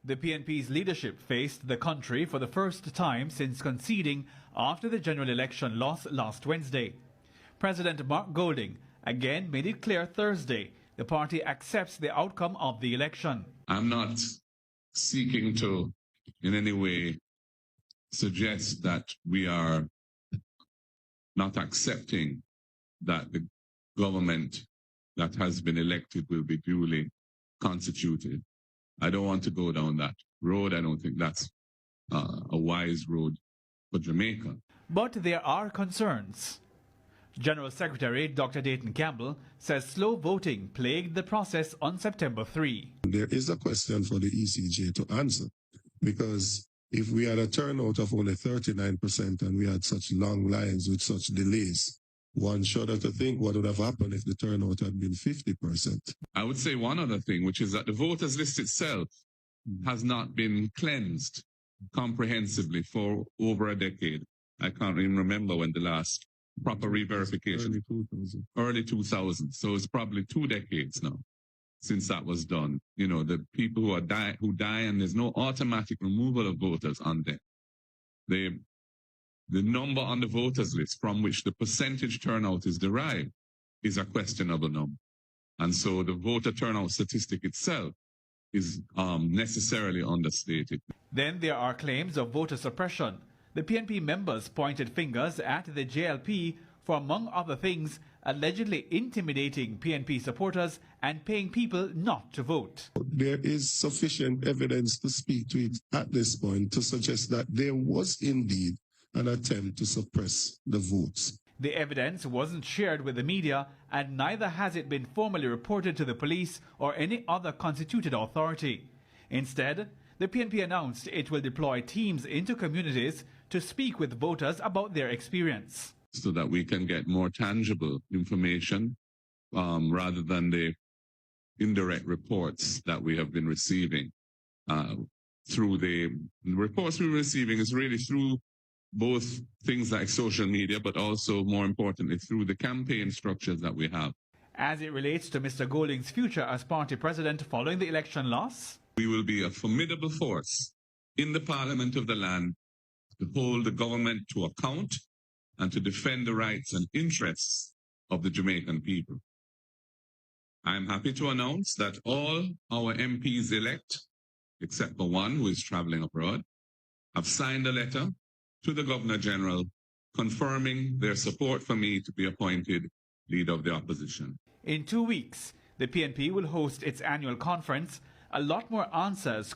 The PNP's leadership faced the country for the first time since conceding after the general election loss last Wednesday. President Mark Golding again made it clear Thursday the party accepts the outcome of the election. I'm not seeking to in any way suggest that we are not accepting that the government that has been elected will be duly constituted. I don't want to go down that road. I don't think that's a wise road for Jamaica. But there are concerns. General Secretary Dr. Dayton Campbell says slow voting plagued the process on September 3. There is a question for the ECJ to answer, because if we had a turnout of only 39% and we had such long lines with such delays, one shudder to think what would have happened if the turnout had been 50%. I would say one other thing, which is that the voters list itself has not been cleansed comprehensively for over a decade. I can't even remember when the last proper re-verification. Early 2000. So it's probably 2 decades now since that was done. You know, the people who die and there's no automatic removal of voters on them. The number on the voters list from which the percentage turnout is derived is a questionable number. And so the voter turnout statistic itself is necessarily understated. Then there are claims of voter suppression. The PNP members pointed fingers at the JLP for, among other things, allegedly intimidating PNP supporters and paying people not to vote. There is sufficient evidence to speak to it at this point to suggest that there was indeed an attempt to suppress the votes. The evidence wasn't shared with the media, and neither has it been formally reported to the police or any other constituted authority. Instead, the PNP announced it will deploy teams into communities to speak with voters about their experience. So that we can get more tangible information rather than the indirect reports that we have been receiving. Through the reports we're receiving is really through both things like social media, but also, more importantly, through the campaign structures that we have. As it relates to Mr. Golding's future as party president following the election loss, we will be a formidable force in the Parliament of the land to hold the government to account and to defend the rights and interests of the Jamaican people. I am happy to announce that all our MPs elect, except for one who is traveling abroad, have signed a letter to the Governor General confirming their support for me to be appointed leader of the opposition. In 2 weeks, the PNP will host its annual conference. A lot more answers